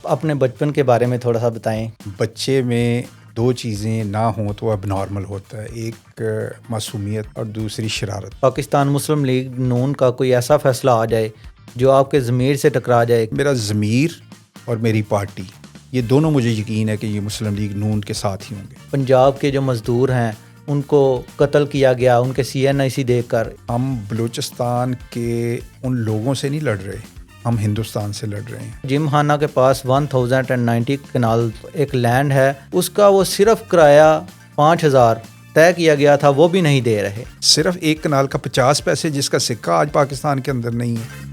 اپنے بچپن کے بارے میں تھوڑا سا بتائیں۔ بچے میں دو چیزیں نہ ہوں تو اب نارمل ہوتا ہے، ایک معصومیت اور دوسری شرارت۔ پاکستان مسلم لیگ نون کا کوئی ایسا فیصلہ آ جائے جو آپ کے ضمیر سے ٹکرا جائے۔ میرا ضمیر اور میری پارٹی، یہ دونوں مجھے یقین ہے کہ یہ مسلم لیگ نون کے ساتھ ہی ہوں گے۔ پنجاب کے جو مزدور ہیں ان کو قتل کیا گیا ان کے CNIC دیکھ کر۔ ہم بلوچستان کے ان لوگوں سے نہیں لڑ رہے، ہم ہندوستان سے لڑ رہے ہیں۔ جم خانہ کے پاس 1090 کنال ایک لینڈ ہے، اس کا وہ صرف کرایہ 5000 طے کیا گیا تھا، وہ بھی نہیں دے رہے۔ صرف ایک کنال کا 50 پیسے، جس کا سکہ آج پاکستان کے اندر نہیں ہے۔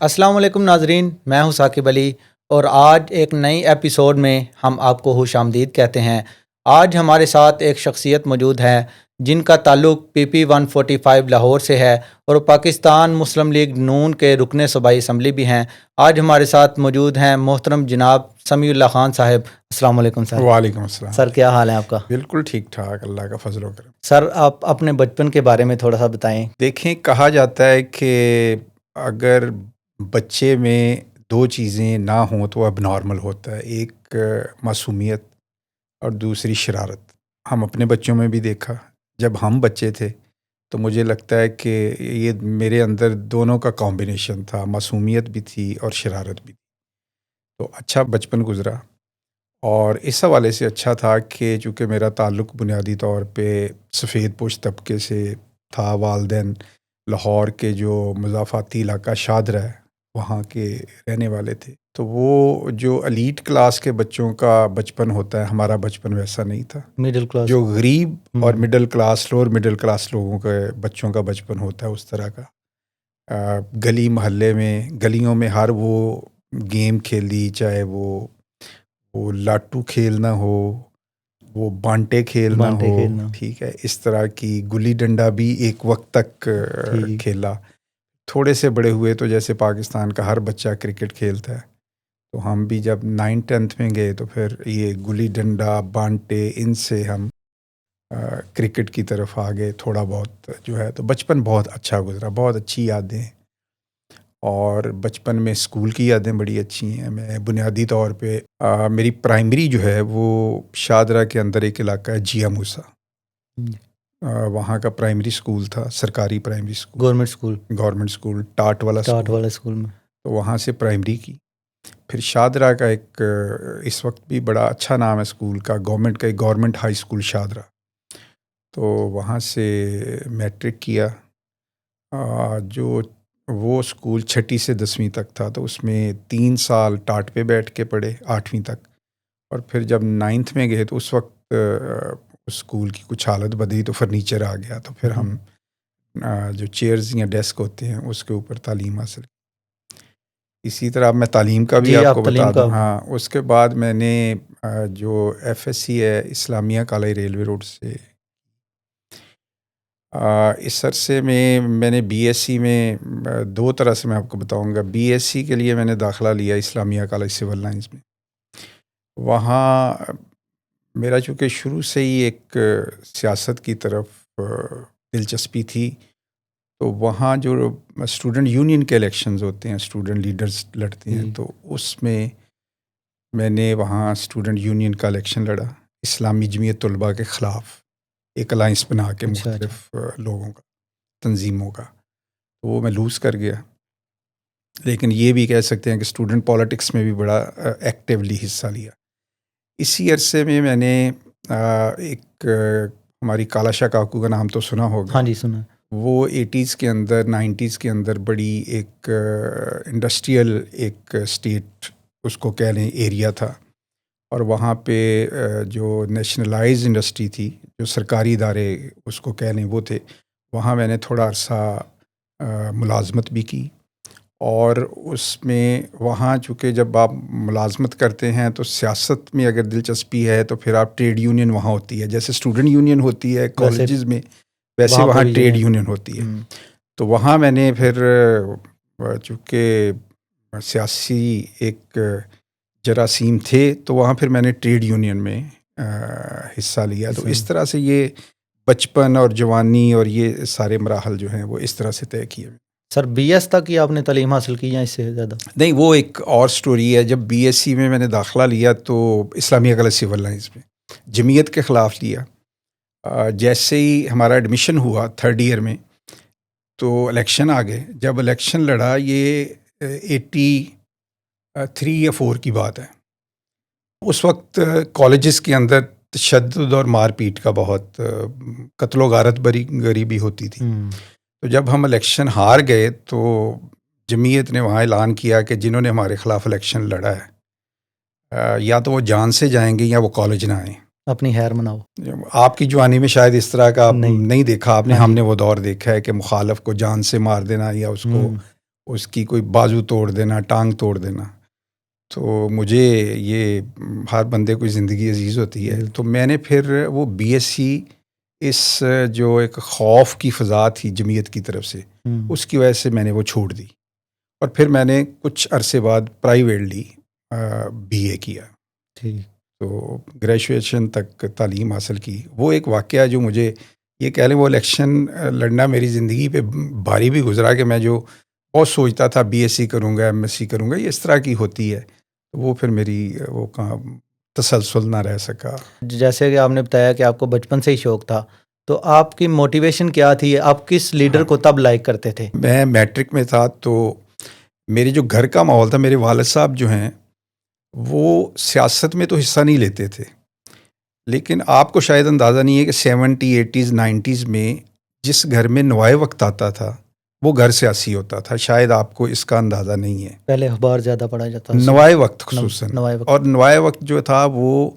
السلام علیکم ناظرین، میں ہوں ثاقب علی اور آج ایک نئی ایپیسوڈ میں ہم آپ کو خوش آمدید کہتے ہیں۔ آج ہمارے ساتھ ایک شخصیت موجود ہے جن کا تعلق PP 145 لاہور سے ہے اور پاکستان مسلم لیگ نون کے رکن صوبائی اسمبلی بھی ہیں۔ آج ہمارے ساتھ موجود ہیں محترم جناب سمیع اللہ خان صاحب۔ السلام علیکم سر۔ وعلیکم السلام سر، کیا حال ہے آپ کا؟ بالکل ٹھیک ٹھاک، اللہ کا فضل و کرم۔ سر، آپ اپنے بچپن کے بارے میں تھوڑا سا بتائیں۔ دیکھیں، کہا جاتا ہے کہ اگر بچے میں دو چیزیں نہ ہوں تو اب نارمل ہوتا ہے، ایک معصومیت اور دوسری شرارت۔ ہم اپنے بچوں میں بھی دیکھا، جب ہم بچے تھے تو مجھے لگتا ہے کہ یہ میرے اندر دونوں کا کمبینیشن تھا، معصومیت بھی تھی اور شرارت بھی تھی۔ تو اچھا بچپن گزرا، اور اس حوالے سے اچھا تھا کہ چونکہ میرا تعلق بنیادی طور پہ سفید پوش طبقے سے تھا، والدین لاہور کے جو مضافاتی علاقہ شادرہ ہے وہاں کے رہنے والے تھے، تو وہ جو ایلیٹ کلاس کے بچوں کا بچپن ہوتا ہے، ہمارا بچپن ویسا نہیں تھا۔ مڈل کلاس، جو غریب اور middle class, lower middle class لوگوں کے بچوں کا بچپن ہوتا ہے اس طرح کا۔ گلی محلے میں، گلیوں میں ہر وہ گیم کھیلی، چاہے وہ لاٹو کھیلنا ہو، وہ بانٹے کھیلنا ہو، ٹھیک ہے، اس طرح کی گلی ڈنڈا بھی ایک وقت تک کھیلا۔ تھوڑے سے بڑے ہوئے تو جیسے پاکستان کا ہر بچہ کرکٹ کھیلتا ہے، تو ہم بھی جب 9th-10th میں گئے تو پھر یہ گلی ڈنڈا، بانٹے، ان سے ہم کرکٹ کی طرف آ گئے تھوڑا بہت جو ہے۔ تو بچپن بہت اچھا گزرا، بہت اچھی یادیں، اور بچپن میں اسکول کی یادیں بڑی اچھی ہیں۔ میں بنیادی طور پہ میری پرائمری جو ہے وہ شادرہ کے اندر ایک علاقہ ہے جیا موسیٰ، وہاں کا پرائمری اسکول تھا، سرکاری پرائمری اسکول، گورنمنٹ اسکول، ٹاٹ والا اسکول میں، تو وہاں سے پرائمری کی۔ پھر شادرہ کا ایک اس وقت بھی بڑا اچھا نام ہے اسکول کا، گورنمنٹ کا ایک گورنمنٹ ہائی اسکول شادرہ، تو وہاں سے میٹرک کیا۔ جو وہ اسکول 6 سے 10ویں تک تھا، تو اس میں 3 سال ٹاٹ پہ بیٹھ کے پڑھے 8ویں تک، اور پھر جب 9th میں گئے تو اس وقت اسکول کی کچھ حالت بدلی تو فرنیچر آ گیا، تو پھر ہم جو چیئرز یا ڈیسک ہوتے ہیں اس کے اوپر تعلیم حاصل۔ اسی طرح میں تعلیم کا بھی آپ کو بتا دوں، ہاں، اس کے بعد میں نے جو FSC ہے اسلامیہ کالج ریلوے روڈ سے، اس عرصے میں نے BSc میں 2 طرح سے میں آپ کو بتاؤں گا۔ BSc کے لیے میں نے داخلہ لیا اسلامیہ کالج سول لائنز میں۔ وہاں میرا چونکہ شروع سے ہی ایک سیاست کی طرف دلچسپی تھی، تو وہاں جو اسٹوڈنٹ یونین کے الیکشنز ہوتے ہیں، اسٹوڈنٹ لیڈرز لڑتے ہیں، تو اس میں نے وہاں اسٹوڈنٹ یونین کا الیکشن لڑا، اسلامی جمعیت طلباء کے خلاف، ایک الائنس بنا کے مختلف لوگوں کا، تنظیموں کا، تو وہ میں لوز کر گیا۔ لیکن یہ بھی کہہ سکتے ہیں کہ اسٹوڈنٹ پالیٹکس میں بھی بڑا ایکٹیولی حصہ لیا۔ اسی عرصے میں نے ایک ہماری کالا شاہ کاکو کا نام تو سنا ہوگا، ہاں جی سنا۔ وہ 80s کے اندر 90s کے اندر بڑی ایک انڈسٹریل ایک اسٹیٹ اس کو کہہ لیں ایریا تھا، اور وہاں پہ جو نیشنلائز انڈسٹری تھی، جو سرکاری ادارے اس کو کہہ لیں وہ تھے، وہاں میں نے تھوڑا عرصہ ملازمت بھی کی۔ اور اس میں وہاں چونکہ جب آپ ملازمت کرتے ہیں تو سیاست میں اگر دلچسپی ہے تو پھر آپ ٹریڈ یونین وہاں ہوتی ہے، جیسے اسٹوڈنٹ یونین ہوتی ہے کالجز میں، ویسے وہاں ٹریڈ یونین ہوتی ہے۔ تو وہاں میں نے پھر چونکہ سیاسی ایک جراثیم تھے تو وہاں پھر میں نے ٹریڈ یونین میں حصہ لیا۔ تو اس طرح سے یہ بچپن اور جوانی اور یہ سارے مراحل جو ہیں وہ اس طرح سے طے کیے۔ سر بی ایس تک ہی آپ نے تعلیم حاصل کی یا اس سے زیادہ؟ نہیں، وہ ایک اور سٹوری ہے. جب بی ایس سی میں نے داخلہ لیا تو اسلامیہ کالج سول لائنس میں جمعیت کے خلاف لیا. جیسے ہی ہمارا ایڈمیشن ہوا 3rd ایئر میں تو الیکشن آ گئے. جب الیکشن لڑا، یہ 83 یا 4 کی بات ہے. اس وقت کالجز کے اندر تشدد اور مار پیٹ کا بہت قتل و غارت غریبی ہوتی تھی. تو جب ہم الیکشن ہار گئے تو جمعیت نے وہاں اعلان کیا کہ جنہوں نے ہمارے خلاف الیکشن لڑا ہے یا تو وہ جان سے جائیں گے یا وہ کالج نہ آئیں. اپنی خیر مناؤ. آپ کی جوانی میں شاید اس طرح کا نہیں دیکھا آپ نے. ہاں جی. ہم نے وہ دور دیکھا ہے کہ مخالف کو جان سے مار دینا یا اس کو اس کی کوئی بازو توڑ دینا، ٹانگ توڑ دینا. تو مجھے یہ ہر بندے کو زندگی عزیز ہوتی ہے. تو میں نے پھر وہ بی ایس سی اس جو ایک خوف کی فضا تھی جمعیت کی طرف سے، اس کی وجہ سے میں نے وہ چھوڑ دی. اور پھر میں نے کچھ عرصے بعد پرائیویٹلی بی اے کیا. تو گریجویشن تک تعلیم حاصل کی. وہ ایک واقعہ جو مجھے یہ کہہ لیں وہ الیکشن لڑنا میری زندگی پہ بھاری بھی گزرا کہ میں جو بہت سوچتا تھا بی ایس سی کروں گا، ایم ایس سی کروں گا، یہ اس طرح کی ہوتی ہے. وہ پھر میری وہ کہاں تسلسل نہ رہ سکا. جیسے کہ آپ نے بتایا کہ آپ کو بچپن سے ہی شوق تھا، تو آپ کی موٹیویشن کیا تھی؟ آپ کس لیڈر کو تب لائک کرتے تھے؟ میں میٹرک میں تھا تو میرے جو گھر کا ماحول تھا، میرے والد صاحب جو ہیں وہ سیاست میں تو حصہ نہیں لیتے تھے، لیکن آپ کو شاید اندازہ نہیں ہے کہ 70 80s 90s میں جس گھر میں نوائے وقت آتا تھا وہ گھر سیاسی ہوتا تھا. شاید آپ کو اس کا اندازہ نہیں ہے. پہلے اخبار زیادہ پڑھا جاتا تھا، نوائے وقت خصوصاً. نوائے وقت. اور نوائے وقت جو تھا وہ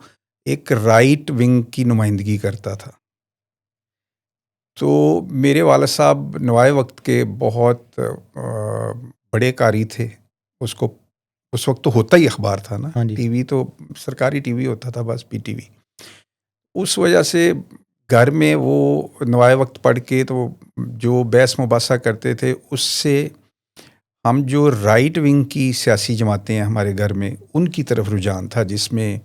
ایک رائٹ ونگ کی نمائندگی کرتا تھا. تو میرے والد صاحب نوائے وقت کے بہت بڑے قاری تھے. اس وقت تو ہوتا ہی اخبار تھا نا. ہاں جی. ٹی وی تو سرکاری ٹی وی ہوتا تھا بس، پی ٹی وی. اس وجہ سے گھر میں وہ نوائے وقت پڑھ کے تو جو بحث مباحثہ کرتے تھے اس سے ہم جو رائٹ ونگ کی سیاسی جماعتیں ہیں ہمارے گھر میں ان کی طرف رجحان تھا، جس میں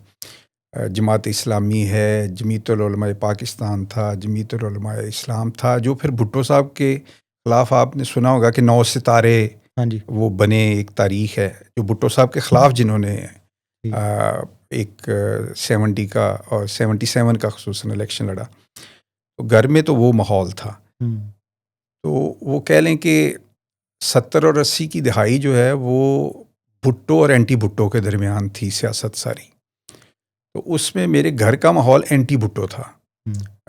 جماعت اسلامی ہے، جمیعت العلماء پاکستان تھا، جمیعت العلماء اسلام تھا. جو پھر بھٹو صاحب کے خلاف آپ نے سنا ہوگا کہ 9 ستارے ہاں جی. وہ بنے، ایک تاریخ ہے جو بھٹو صاحب کے خلاف جنہوں نے ایک 70 کا اور 77 کا خصوصاً الیکشن لڑا. تو گھر میں تو وہ ماحول تھا. تو وہ کہہ لیں کہ 70 اور 80 کی دہائی جو ہے وہ بھٹو اور اینٹی بھٹو کے درمیان تھی سیاست ساری. تو اس میں میرے گھر کا ماحول اینٹی بھٹو تھا.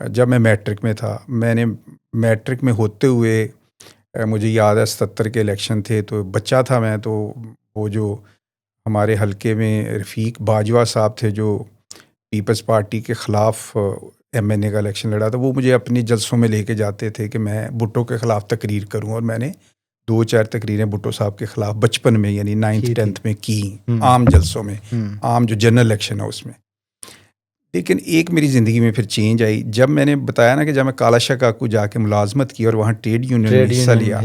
جب میں میٹرک میں تھا، میں نے میٹرک میں ہوتے ہوئے مجھے یاد ہے 77 کے الیکشن تھے تو بچہ تھا میں. تو وہ جو ہمارے حلقے میں رفیق باجوہ صاحب تھے جو پیپلز پارٹی کے خلاف ایم این اے کا الیکشن لڑا تھا، وہ مجھے اپنی جلسوں میں لے کے جاتے تھے کہ میں بھٹو کے خلاف تقریر کروں. اور میں نے 2-4 تقریریں بھٹو صاحب کے خلاف بچپن میں یعنی 9th 10th میں کی، عام جلسوں میں، عام جو جنرل الیکشن ہے اس میں. لیکن ایک میری زندگی میں پھر چینج آئی جب میں نے بتایا نا کہ جب میں کالا شاہ کاکو جا کے ملازمت کی اور وہاں ٹریڈ یونین میں حصہ لیا،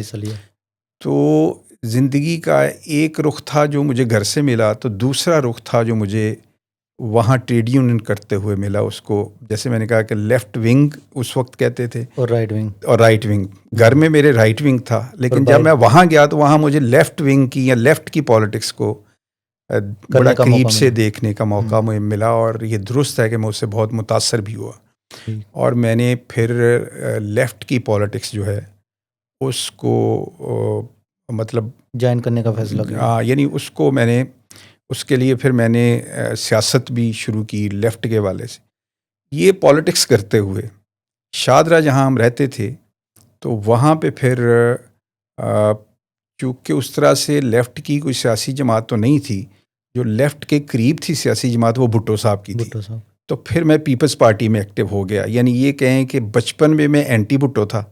تو زندگی کا ایک رخ تھا جو مجھے گھر سے ملا، تو دوسرا رخ تھا جو مجھے وہاں ٹریڈ یونین کرتے ہوئے ملا. اس کو جیسے میں نے کہا کہ لیفٹ ونگ اس وقت کہتے تھے اور رائٹ ونگ. گھر میں میرے رائٹ ونگ تھا، لیکن جب میں وہاں گیا تو وہاں مجھے لیفٹ ونگ کی یا لیفٹ کی پالیٹکس کو بڑا قریب سے دیکھنے کا موقع ملا. اور یہ درست ہے کہ میں اس سے بہت متاثر بھی ہوا. اور میں نے پھر لیفٹ کی پالیٹکس جو ہے اس کو مطلب جوائن کرنے کا فیصلہ کیا. یعنی اس کو میں نے اس کے لیے پھر میں نے سیاست بھی شروع کی لیفٹ کے والے سے. یہ پالیٹکس کرتے ہوئے شادرہ جہاں ہم رہتے تھے تو وہاں پہ پھر چونکہ اس طرح سے لیفٹ کی کوئی سیاسی جماعت تو نہیں تھی، جو لیفٹ کے قریب تھی سیاسی جماعت وہ بھٹو صاحب کی تھی. تو پھر میں پیپلز پارٹی میں ایکٹیو ہو گیا. یعنی یہ کہیں کہ بچپن میں اینٹی بھٹو تھا،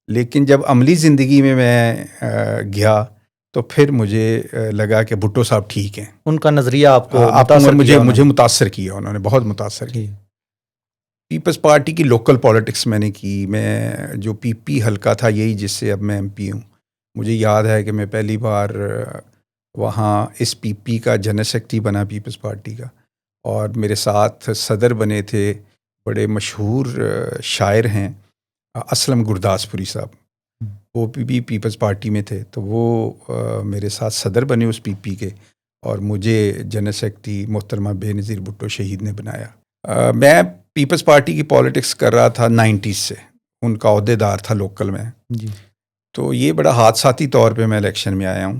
لیکن جب عملی زندگی میں گیا تو پھر مجھے لگا کہ بھٹو صاحب ٹھیک ہیں. ان کا نظریہ آپ کو مجھے متاثر کیا، انہوں نے بہت متاثر کیا. پیپلز پارٹی کی لوکل پالیٹکس میں نے کی. میں جو پی پی حلقہ تھا یہی جس سے اب میں ایم پی ہوں. مجھے یاد ہے کہ میں پہلی بار وہاں اس پی پی کا جنرل سیکرٹری بنا پیپلز پارٹی کا، اور میرے ساتھ صدر بنے تھے بڑے مشہور شاعر ہیں اسلم گرداسپوری صاحب. وہ بھی پیپلز پارٹی میں تھے، تو وہ میرے ساتھ صدر بنے اس پی پی کے، اور مجھے جنرل سیکرٹری محترمہ بے نظیر بھٹو شہید نے بنایا۔ میں پیپلز پارٹی کی پالیٹکس کر رہا تھا 90s سے، ان کا عہدے دار تھا لوکل میں، جی تو یہ بڑا حادثاتی طور پہ میں الیکشن میں آیا ہوں۔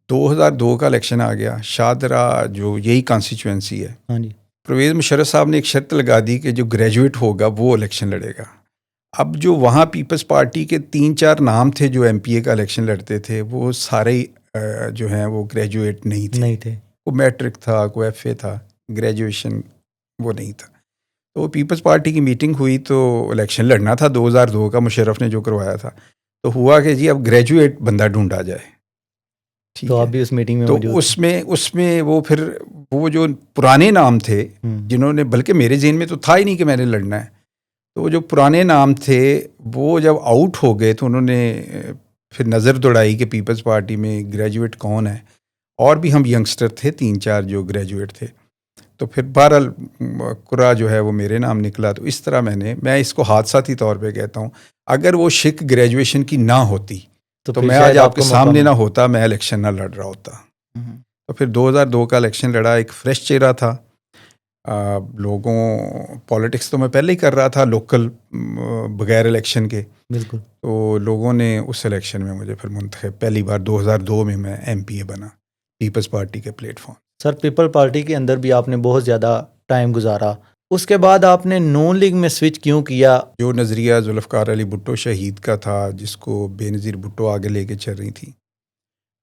2002 کا الیکشن آ گیا، شاہدرہ جو یہی کانسٹیچوئنسی ہے، ہاں جی پرویز مشرف صاحب نے ایک شرط لگا دی کہ جو گریجویٹ ہوگا وہ الیکشن لڑے گا۔ اب جو وہاں پیپلز پارٹی کے 3-4 نام تھے جو ایم پی اے کا الیکشن لڑتے تھے، وہ سارے جو ہیں وہ گریجویٹ نہیں تھے، کوئی میٹرک تھا، کوئی ایف اے تھا، گریجویشن وہ نہیں تھا۔ تو پیپلز پارٹی کی میٹنگ ہوئی تو الیکشن لڑنا تھا 2002 کا، مشرف نے جو کروایا تھا، تو ہوا کہ جی اب گریجویٹ بندہ ڈھونڈا جائے۔ تو آپ بھی اس میٹنگ میں تو موجود اس میں وہ پھر وہ جو پرانے نام تھے جنہوں نے، بلکہ میرے ذہن میں تو تھا ہی نہیں کہ میں نے لڑنا ہے، تو وہ جو پرانے نام تھے وہ جب آؤٹ ہو گئے تو انہوں نے پھر نظر دوڑائی کہ پیپلز پارٹی میں گریجویٹ کون ہے، اور بھی ہم ینگسٹر تھے 3-4 جو گریجویٹ تھے، تو پھر بہرحال قرا جو ہے وہ میرے نام نکلا۔ تو اس طرح میں اس کو حادثاتی طور پہ کہتا ہوں، اگر وہ شک گریجویشن کی نہ ہوتی تو میں آج آپ کے سامنے نہ ہوتا، میں الیکشن نہ لڑ رہا ہوتا۔ تو پھر 2002 کا الیکشن لڑا، ایک فریش چہرہ تھا، لوگوں پالیٹکس تو میں پہلے ہی کر رہا تھا لوکل بغیر الیکشن کے، بالکل، تو لوگوں نے اس الیکشن میں مجھے پھر منتخب، پہلی بار 2002 میں ایم پی اے بنا پیپلز پارٹی کے پلیٹ فارم۔ سر پیپل پارٹی کے اندر بھی آپ نے بہت زیادہ ٹائم گزارا، اس کے بعد آپ نے نون لیگ میں سوئچ کیوں کیا؟ جو نظریہ ذوالفقار علی بھٹو شہید کا تھا، جس کو بے نظیر بھٹو آگے لے کے چل رہی تھی،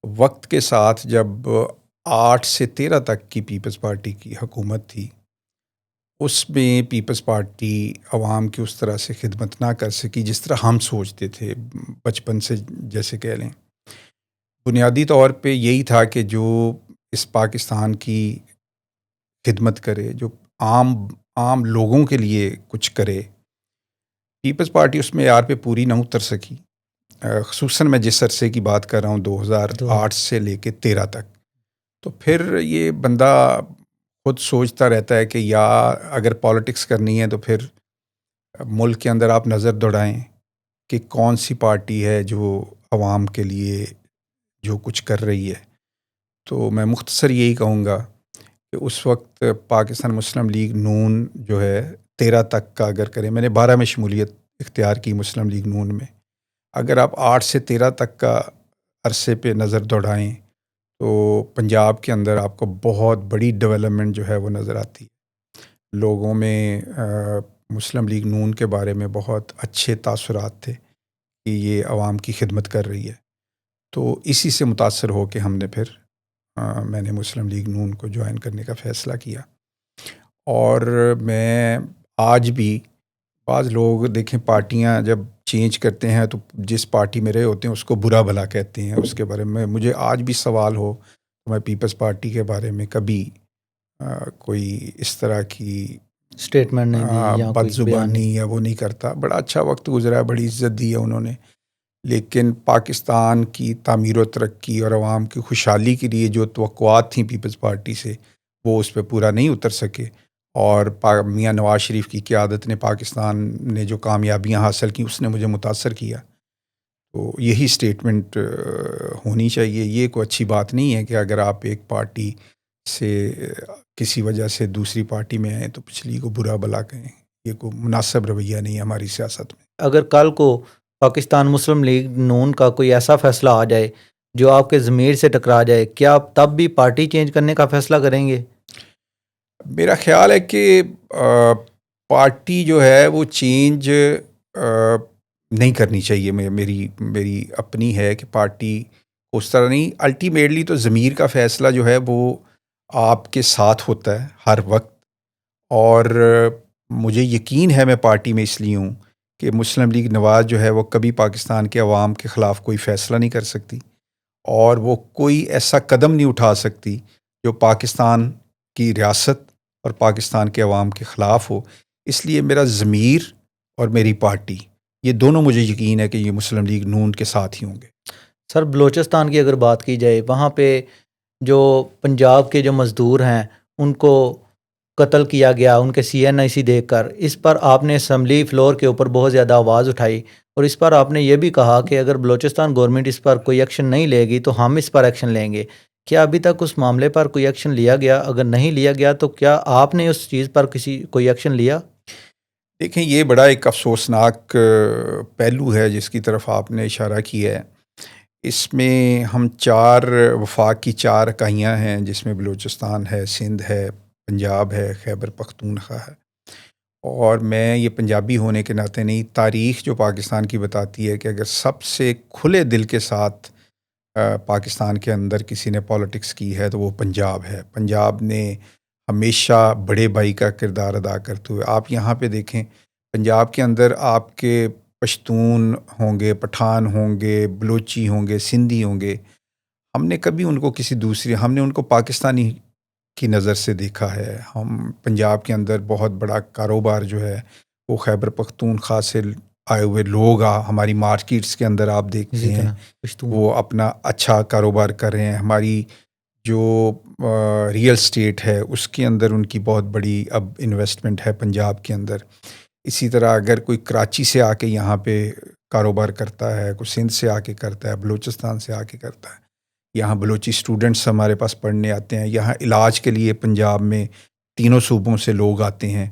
وقت کے ساتھ جب 8 سے 13 تک کی پیپلز پارٹی کی حکومت تھی، اس میں پیپلز پارٹی عوام کی اس طرح سے خدمت نہ کر سکی جس طرح ہم سوچتے تھے بچپن سے، جیسے کہہ لیں۔ بنیادی طور پہ یہی تھا کہ جو اس پاکستان کی خدمت کرے، جو عام لوگوں کے لیے کچھ کرے، پیپلز پارٹی اس معیار پہ پوری نہ اتر سکی۔ خصوصاً میں جس عرصے کی بات کر رہا ہوں 2008 سے لے کے 13 تک، تو پھر یہ بندہ خود سوچتا رہتا ہے کہ یا اگر پالیٹکس کرنی ہے تو پھر ملک کے اندر آپ نظر دوڑائیں کہ کون سی پارٹی ہے جو عوام کے لیے جو کچھ کر رہی ہے۔ تو میں مختصر یہی کہوں گا کہ اس وقت پاکستان مسلم لیگ نون جو ہے 13 تک کا اگر کریں، میں نے 12 میں شمولیت اختیار کی مسلم لیگ نون میں، اگر آپ 8 سے 13 تک کا عرصے پہ نظر دوڑائیں تو پنجاب کے اندر آپ کو بہت بڑی ڈیولپمنٹ جو ہے وہ نظر آتی ہے۔ لوگوں میں مسلم لیگ نون کے بارے میں بہت اچھے تاثرات تھے کہ یہ عوام کی خدمت کر رہی ہے، تو اسی سے متاثر ہو کے ہم نے پھر میں نے مسلم لیگ نون کو جوائن کرنے کا فیصلہ کیا۔ اور میں آج بھی، بعض لوگ دیکھیں پارٹیاں جب چینج کرتے ہیں تو جس پارٹی میں رہے ہوتے ہیں اس کو برا بھلا کہتے ہیں، اس کے بارے میں مجھے آج بھی سوال ہو تو میں پیپلز پارٹی کے بارے میں کبھی کوئی اس طرح کی اسٹیٹمنٹ نہیں دی یا بد زبانی یا وہ نہیں کرتا۔ بڑا اچھا وقت گزرا ہے، بڑی عزت دی ہے انہوں نے، لیکن پاکستان کی تعمیر و ترقی اور عوام کی خوشحالی کے لیے جو توقعات تھیں پیپلز پارٹی سے، وہ اس پہ پورا نہیں اتر سکے، اور میاں نواز شریف کی قیادت نے پاکستان نے جو کامیابیاں حاصل کی اس نے مجھے متاثر کیا۔ تو یہی اسٹیٹمنٹ ہونی چاہیے۔ یہ کوئی اچھی بات نہیں ہے کہ اگر آپ ایک پارٹی سے کسی وجہ سے دوسری پارٹی میں آئیں تو پچھلی کو برا بھلا کہیں، یہ کوئی مناسب رویہ نہیں ہے ہماری سیاست میں۔ اگر کل کو پاکستان مسلم لیگ نون کا کوئی ایسا فیصلہ آ جائے جو آپ کے ضمیر سے ٹکرا جائے، کیا آپ تب بھی پارٹی چینج کرنے کا فیصلہ کریں گے؟ میرا خیال ہے کہ پارٹی جو ہے وہ چینج نہیں کرنی چاہیے۔ میری اپنی ہے کہ پارٹی اس طرح نہیں، الٹیمیٹلی تو ضمیر کا فیصلہ جو ہے وہ آپ کے ساتھ ہوتا ہے ہر وقت، اور مجھے یقین ہے میں پارٹی میں اس لیے ہوں کہ مسلم لیگ نواز جو ہے وہ کبھی پاکستان کے عوام کے خلاف کوئی فیصلہ نہیں کر سکتی، اور وہ کوئی ایسا قدم نہیں اٹھا سکتی جو پاکستان کی ریاست اور پاکستان کے عوام کے خلاف ہو۔ اس لیے میرا ضمیر اور میری پارٹی، یہ دونوں مجھے یقین ہے کہ یہ مسلم لیگ نون کے ساتھ ہی ہوں گے۔ سر بلوچستان کی اگر بات کی جائے، وہاں پہ جو پنجاب کے جو مزدور ہیں ان کو قتل کیا گیا ان کے CNIC دیکھ کر، اس پر آپ نے اسمبلی فلور کے اوپر بہت زیادہ آواز اٹھائی، اور اس پر آپ نے یہ بھی کہا کہ اگر بلوچستان گورنمنٹ اس پر کوئی ایکشن نہیں لے گی تو ہم اس پر ایکشن لیں گے. کیا ابھی تک اس معاملے پر کوئی ایکشن لیا گیا؟ اگر نہیں لیا گیا تو کیا آپ نے اس چیز پر کوئی ایکشن لیا؟ دیکھیں، یہ بڑا ایک افسوسناک پہلو ہے جس کی طرف آپ نے اشارہ کیا ہے. اس میں ہم وفاق کی 4 اکائیاں ہیں، جس میں بلوچستان ہے، سندھ ہے، پنجاب ہے، خیبر پختونخوا ہے. اور میں یہ پنجابی ہونے کے ناطے نہیں، تاریخ جو پاکستان کی بتاتی ہے کہ اگر سب سے کھلے دل کے ساتھ پاکستان کے اندر کسی نے پالیٹکس کی ہے تو وہ پنجاب ہے. پنجاب نے ہمیشہ بڑے بھائی کا کردار ادا کرتے ہوئے، آپ یہاں پہ دیکھیں، پنجاب کے اندر آپ کے پشتون ہوں گے، پٹھان ہوں گے، بلوچی ہوں گے، سندھی ہوں گے، ہم نے کبھی ان کو ہم نے ان کو پاکستانی کی نظر سے دیکھا ہے. ہم پنجاب کے اندر بہت بڑا کاروبار جو ہے وہ خیبر پختونخوا سے آئے ہوئے لوگ ہماری مارکیٹس کے اندر آپ دیکھتے اسی ہیں طرح پشتون. وہ اپنا اچھا کاروبار کر رہے ہیں. ہماری جو ریئل اسٹیٹ ہے اس کے اندر ان کی بہت بڑی اب انویسٹمنٹ ہے پنجاب کے اندر. اسی طرح اگر کوئی کراچی سے آ کے یہاں پہ کاروبار کرتا ہے، کوئی سندھ سے آ کے کرتا ہے، بلوچستان سے آ کے کرتا ہے، یہاں بلوچی اسٹوڈنٹس ہمارے پاس پڑھنے آتے ہیں، یہاں علاج کے لیے پنجاب میں تینوں صوبوں سے لوگ آتے ہیں.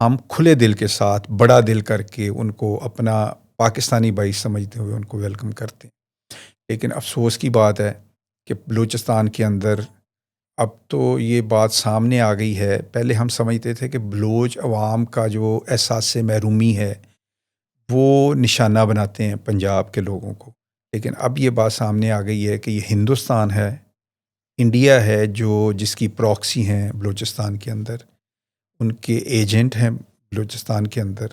ہم کھلے دل کے ساتھ، بڑا دل کر کے ان کو اپنا پاکستانی بھائی سمجھتے ہوئے ان کو ویلکم کرتے ہیں. لیکن افسوس کی بات ہے کہ بلوچستان کے اندر اب تو یہ بات سامنے آ گئی ہے. پہلے ہم سمجھتے تھے کہ بلوچ عوام کا جو احساس محرومی ہے وہ نشانہ بناتے ہیں پنجاب کے لوگوں کو. لیکن اب یہ بات سامنے آ گئی ہے کہ یہ ہندوستان ہے، انڈیا ہے جس کی پراکسی ہیں بلوچستان کے اندر، ان کے ایجنٹ ہیں بلوچستان کے اندر،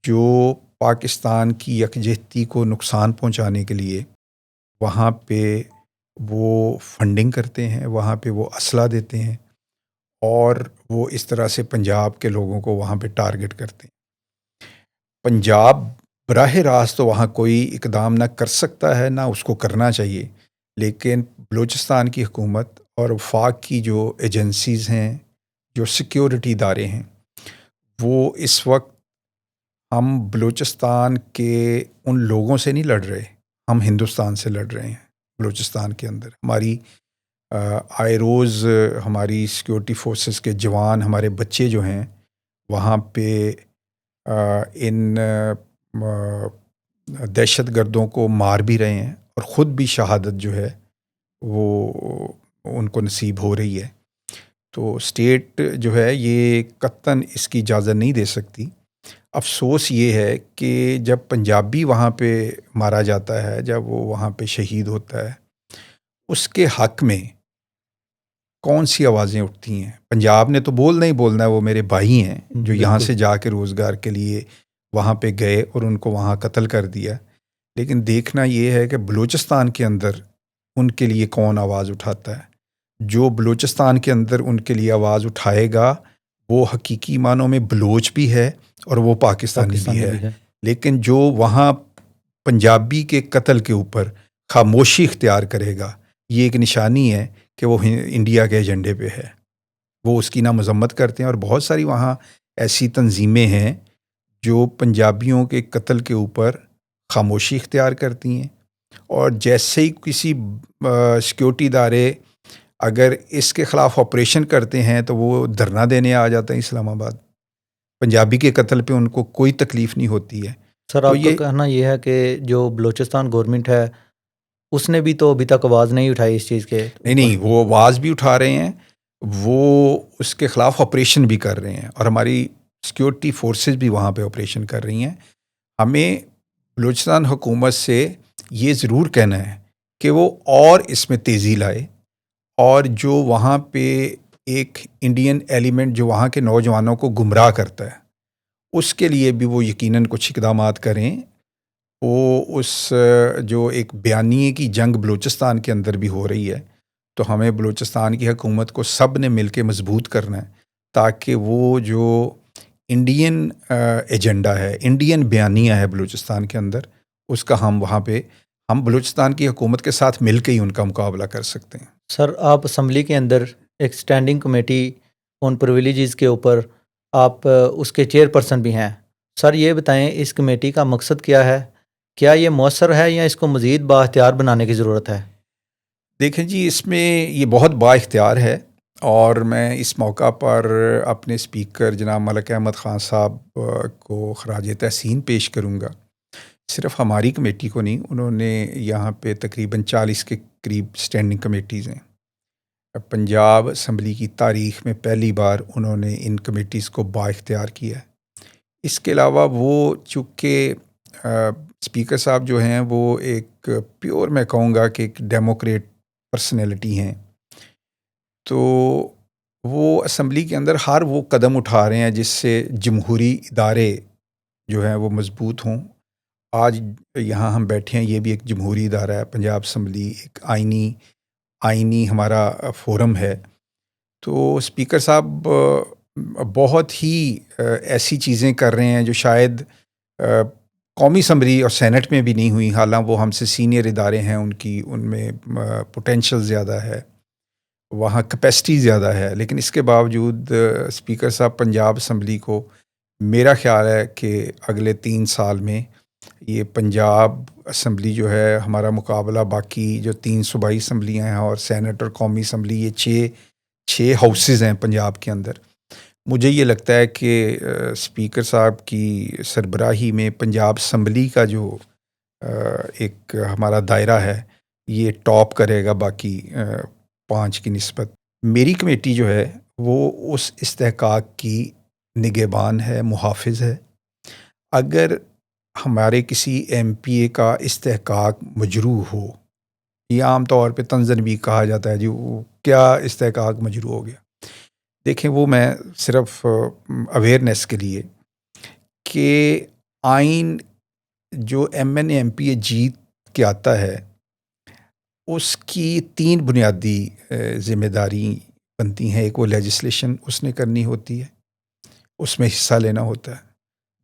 جو پاکستان کی یکجہتی کو نقصان پہنچانے کے لیے وہاں پہ وہ فنڈنگ کرتے ہیں، وہاں پہ وہ اسلحہ دیتے ہیں اور وہ اس طرح سے پنجاب کے لوگوں کو وہاں پہ ٹارگٹ کرتے ہیں. پنجاب براہ راست تو وہاں کوئی اقدام نہ کر سکتا ہے، نہ اس کو کرنا چاہیے، لیکن بلوچستان کی حکومت اور وفاق کی جو ایجنسیز ہیں، جو سیکیورٹی ادارے ہیں، وہ اس وقت ہم بلوچستان کے ان لوگوں سے نہیں لڑ رہے، ہم ہندوستان سے لڑ رہے ہیں. بلوچستان کے اندر ہماری آئے روز ہماری سیکیورٹی فورسز کے جوان، ہمارے بچے جو ہیں وہاں پہ ان دہشت گردوں کو مار بھی رہے ہیں اور خود بھی شہادت جو ہے وہ ان کو نصیب ہو رہی ہے. تو اسٹیٹ جو ہے یہ قطعاً اس کی اجازت نہیں دے سکتی. افسوس یہ ہے کہ جب پنجابی وہاں پہ مارا جاتا ہے، جب وہ وہاں پہ شہید ہوتا ہے، اس کے حق میں کون سی آوازیں اٹھتی ہیں؟ پنجاب نے تو بولنا ہی بولنا ہے، وہ میرے بھائی ہیں جو یہاں سے جا کے روزگار کے لیے وہاں پہ گئے اور ان کو وہاں قتل کر دیا. لیکن دیکھنا یہ ہے کہ بلوچستان کے اندر ان کے لیے کون آواز اٹھاتا ہے. جو بلوچستان کے اندر ان کے لیے آواز اٹھائے گا وہ حقیقی معنوں میں بلوچ بھی ہے اور وہ پاکستانی بھی ہے. لیکن جو وہاں پنجابی کے قتل کے اوپر خاموشی اختیار کرے گا، یہ ایک نشانی ہے کہ وہ انڈیا کے ایجنڈے پہ ہے. وہ اس کی نہ مذمت کرتے ہیں. اور بہت ساری وہاں ایسی تنظیمیں ہیں جو پنجابیوں کے قتل کے اوپر خاموشی اختیار کرتی ہیں، اور جیسے ہی کسی سیکیورٹی ادارے اگر اس کے خلاف آپریشن کرتے ہیں تو وہ دھرنا دینے آ جاتے ہیں اسلام آباد. پنجابی کے قتل پہ ان کو کوئی تکلیف نہیں ہوتی ہے. سر آپ کا کہنا یہ ہے کہ جو بلوچستان گورنمنٹ ہے اس نے بھی تو ابھی تک آواز نہیں اٹھائی اس چیز کے؟ نہیں، وہ آواز بھی اٹھا رہے ہیں، وہ اس کے خلاف آپریشن بھی کر رہے ہیں، اور ہماری سیکیورٹی فورسز بھی وہاں پہ آپریشن کر رہی ہیں. ہمیں بلوچستان حکومت سے یہ ضرور کہنا ہے کہ وہ اور اس میں تیزی لائے، اور جو وہاں پہ ایک انڈین ایلیمنٹ جو وہاں کے نوجوانوں کو گمراہ کرتا ہے اس کے لیے بھی وہ یقیناً کچھ اقدامات کریں. وہ اس جو ایک بیانیے کی جنگ بلوچستان کے اندر بھی ہو رہی ہے، تو ہمیں بلوچستان کی حکومت کو سب نے مل کے مضبوط کرنا ہے تاکہ وہ جو انڈین ایجنڈا ہے، انڈین بیانیہ ہے بلوچستان کے اندر، اس کا ہم وہاں پہ ہم بلوچستان کی حکومت کے ساتھ مل کے ہی ان کا مقابلہ کر سکتے ہیں. سر آپ اسمبلی کے اندر ایک اسٹینڈنگ کمیٹی آن پریویلیجز کے اوپر آپ اس کے چیئر پرسن بھی ہیں. سر یہ بتائیں اس کمیٹی کا مقصد کیا ہے؟ کیا یہ مؤثر ہے یا اس کو مزید بااختیار بنانے کی ضرورت ہے؟ دیکھیں جی، اس میں یہ بہت با اختیار ہے، اور میں اس موقع پر اپنے اسپیکر جناب ملک احمد خان صاحب کو خراج تحسین پیش کروں گا۔ صرف ہماری کمیٹی کو نہیں، انہوں نے یہاں پہ تقریباً 40 کے قریب اسٹینڈنگ کمیٹیز ہیں۔ پنجاب اسمبلی کی تاریخ میں پہلی بار انہوں نے ان کمیٹیز کو با اختیار کیا ہے۔ اس کے علاوہ وہ چونکہ اسپیکر صاحب جو ہیں وہ ایک پیور، میں کہوں گا کہ ایک ڈیموکریٹ پرسنالٹی ہیں، تو وہ اسمبلی کے اندر ہر وہ قدم اٹھا رہے ہیں جس سے جمہوری ادارے جو ہیں وہ مضبوط ہوں۔ آج یہاں ہم بیٹھے ہیں، یہ بھی ایک جمہوری ادارہ ہے پنجاب اسمبلی، ایک آئینی ہمارا فورم ہے۔ تو اسپیکر صاحب بہت ہی ایسی چیزیں کر رہے ہیں جو شاید قومی اسمبلی اور سینٹ میں بھی نہیں ہوئی، حالانکہ وہ ہم سے سینئر ادارے ہیں، ان میں پوٹینشل زیادہ ہے، وہاں کیپیسٹی زیادہ ہے، لیکن اس کے باوجود اسپیکر صاحب پنجاب اسمبلی کو، میرا خیال ہے کہ اگلے 3 سال میں یہ پنجاب اسمبلی جو ہے ہمارا مقابلہ باقی جو 3 صوبائی اسمبلیاں ہیں اور سینٹ اور قومی اسمبلی، یہ 6 ہاؤسز ہیں پنجاب کے اندر۔ مجھے یہ لگتا ہے کہ اسپیکر صاحب کی سربراہی میں پنجاب اسمبلی کا جو ایک ہمارا دائرہ ہے یہ ٹاپ کرے گا باقی 5 کی نسبت۔ میری کمیٹی جو ہے وہ اس استحقاق کی نگہبان ہے، محافظ ہے۔ اگر ہمارے کسی ایم پی اے کا استحقاق مجروح ہو، یہ عام طور پہ طنزاً بھی کہا جاتا ہے جی وہ کیا استحقاق مجروح ہو گیا، دیکھیں وہ میں صرف اویئرنیس کے لیے کہ آئین جو M N A M P A جیت کے آتا ہے اس کی 3 بنیادی ذمہ داری بنتی ہیں۔ ایک وہ لیجسلیشن اس نے کرنی ہوتی ہے، اس میں حصہ لینا ہوتا ہے۔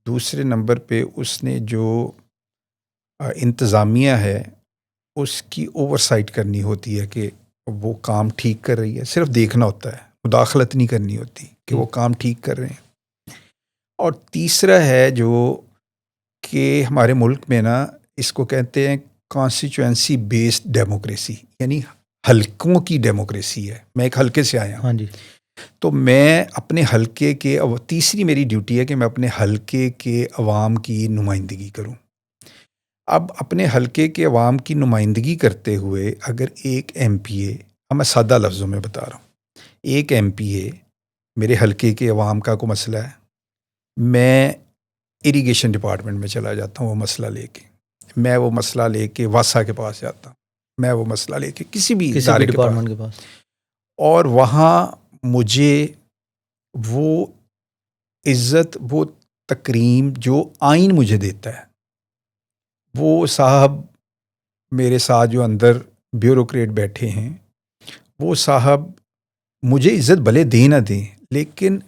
دوسرے نمبر پہ اس نے جو انتظامیہ ہے اس کی اوور سائٹ کرنی ہوتی ہے کہ وہ کام ٹھیک کر رہی ہے، صرف دیکھنا ہوتا ہے، مداخلت نہیں کرنی ہوتی کہ وہ کام ٹھیک کر رہے ہیں۔ اور تیسرا ہے جو کہ ہمارے ملک میں نا اس کو کہتے ہیں کانسٹیچوئنسی بیسڈ ڈیموکریسی، یعنی حلقوں کی ڈیموکریسی ہے۔ میں ایک حلقے سے آیا ہوں، ہاں جی، تو میں اپنے حلقے کے، تیسری میری ڈیوٹی ہے کہ میں اپنے حلقے کے عوام کی نمائندگی کروں۔ اب اپنے حلقے کے عوام کی نمائندگی کرتے ہوئے اگر ایک ایم پی اے، میں سادہ لفظوں میں بتا رہا ہوں، ایک ایم پی اے میرے حلقے کے عوام کا کوئی مسئلہ ہے، میں اریگیشن ڈپارٹمنٹ میں چلا جاتا ہوں وہ مسئلہ لے کے، میں وہ مسئلہ لے کے واسا کے پاس جاتا ہوں، میں وہ مسئلہ لے کے کسی بھی ادارے ڈپارٹمنٹ کے پاس، اور وہاں مجھے وہ عزت، وہ تکریم جو آئین مجھے دیتا ہے، وہ صاحب میرے ساتھ جو اندر بیوروکریٹ بیٹھے ہیں وہ صاحب مجھے عزت بھلے دیں نہ دیں، لیکن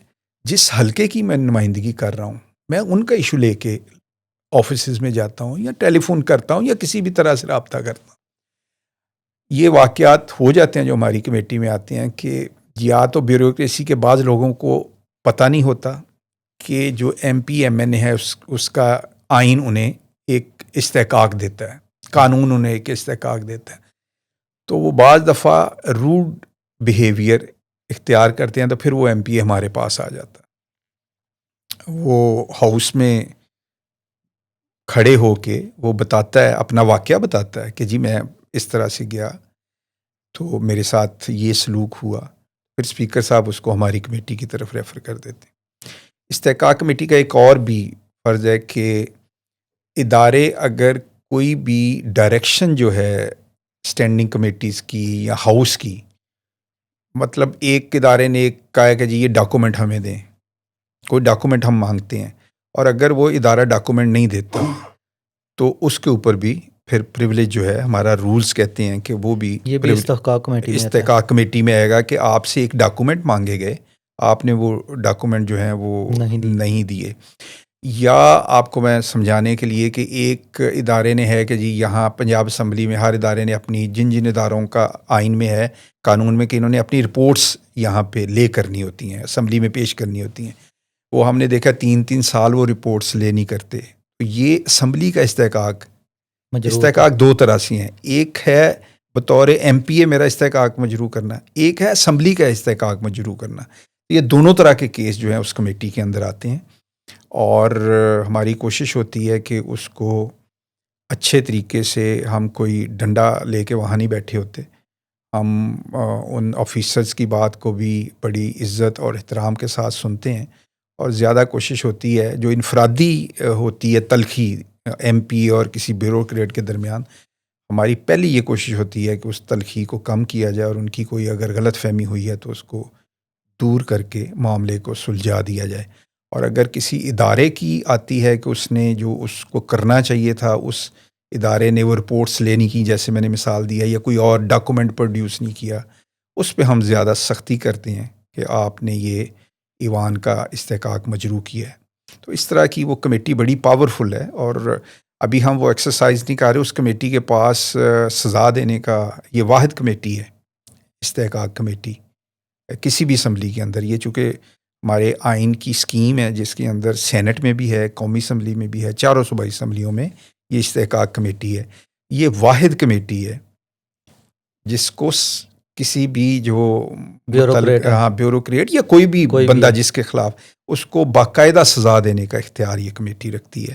جس حلقے کی میں نمائندگی کر رہا ہوں میں ان کا ایشو لے کے آفیسز میں جاتا ہوں یا ٹیلی فون کرتا ہوں یا کسی بھی طرح سے رابطہ کرتا ہوں۔ یہ واقعات ہو جاتے ہیں جو ہماری کمیٹی میں آتے ہیں کہ یا تو بیوروکریسی کے بعض لوگوں کو پتہ نہیں ہوتا کہ جو ایم پی ایم این اے ہے اس کا آئین انہیں ایک استحقاق دیتا ہے، قانون انہیں ایک استحقاق دیتا ہے، تو وہ بعض دفعہ روڈ بیہیویئر اختیار کرتے ہیں، تو پھر وہ ایم پی اے ہمارے پاس آ جاتا ہے، وہ ہاؤس میں کھڑے ہو کے وہ بتاتا ہے، اپنا واقعہ بتاتا ہے کہ جی میں اس طرح سے گیا تو میرے ساتھ یہ سلوک ہوا، پھر اسپیکر صاحب اس کو ہماری کمیٹی کی طرف ریفر کر دیتے ہیں۔ استحقاق کمیٹی کا ایک اور بھی فرض ہے کہ ادارے اگر کوئی بھی ڈائریکشن جو ہے اسٹینڈنگ کمیٹیز کی یا ہاؤس کی، مطلب ایک ادارے نے کہا کہ جی یہ ڈاکومنٹ ہمیں دیں، کوئی ڈاکومنٹ ہم مانگتے ہیں، اور اگر وہ ادارہ ڈاکومنٹ نہیں دیتا تو اس کے اوپر بھی پھر پریولیج جو ہے، ہمارا رولز کہتے ہیں کہ وہ بھی یہ بھی استحقاق کمیٹی میں استحقاق کمیٹی میں آئے گا کہ آپ سے ایک ڈاکومنٹ مانگے گئے، آپ نے وہ ڈاکومنٹ جو ہیں وہ نہیں دیے، یا آپ کو میں سمجھانے کے لیے کہ ایک ادارے نے ہے کہ جی یہاں پنجاب اسمبلی میں ہر ادارے نے اپنی جن اداروں کا آئین میں ہے، قانون میں، کہ انہوں نے اپنی رپورٹس یہاں پہ لے کرنی ہوتی ہیں، اسمبلی میں پیش کرنی ہوتی ہیں، وہ ہم نے دیکھا 3 سال وہ رپورٹس لے نہیں کرتے. تو یہ اسمبلی کا استحقاق 2 طرح سے ہیں. ایک ہے بطور ایم پی اے میرا استحقاق مجروح کرنا, ایک ہے اسمبلی کا استحقاق مجروح کرنا. یہ دونوں طرح کے کیس جو ہیں اس کمیٹی کے اندر آتے ہیں, اور ہماری کوشش ہوتی ہے کہ اس کو اچھے طریقے سے, ہم کوئی ڈنڈا لے کے وہاں نہیں بیٹھے ہوتے, ہم ان آفیسرز کی بات کو بھی بڑی عزت اور احترام کے ساتھ سنتے ہیں, اور زیادہ کوشش ہوتی ہے جو انفرادی ہوتی ہے تلخی ایم پی اور کسی بیوروکریٹ کے درمیان, ہماری پہلی یہ کوشش ہوتی ہے کہ اس تلخی کو کم کیا جائے, اور ان کی کوئی اگر غلط فہمی ہوئی ہے تو اس کو دور کر کے معاملے کو سلجھا دیا جائے. اور اگر کسی ادارے کی آتی ہے کہ اس نے جو اس کو کرنا چاہیے تھا, اس ادارے نے وہ رپورٹس لینی کی, جیسے میں نے مثال دیا, یا کوئی اور ڈاکومنٹ پروڈیوس نہیں کیا, اس پہ ہم زیادہ سختی کرتے ہیں کہ آپ نے یہ ایوان کا استحقاق مجروح کیا ہے. تو اس طرح کی وہ کمیٹی بڑی پاورفل ہے, اور ابھی ہم وہ ایکسرسائز نہیں کر رہے. اس کمیٹی کے پاس سزا دینے کا یہ واحد کمیٹی ہے, استحقاق کمیٹی, کسی بھی اسمبلی کے اندر. یہ چونکہ ہمارے آئین کی اسکیم ہے جس کے اندر سینٹ میں بھی ہے, قومی اسمبلی میں بھی ہے, چاروں صوبائی اسمبلیوں میں یہ استحقاق کمیٹی ہے. یہ واحد کمیٹی ہے جس کو کسی بھی جو بیوروکریٹ یا کوئی بھی بندہ جس کے خلاف, اس کو باقاعدہ سزا دینے کا اختیار یہ کمیٹی رکھتی ہے.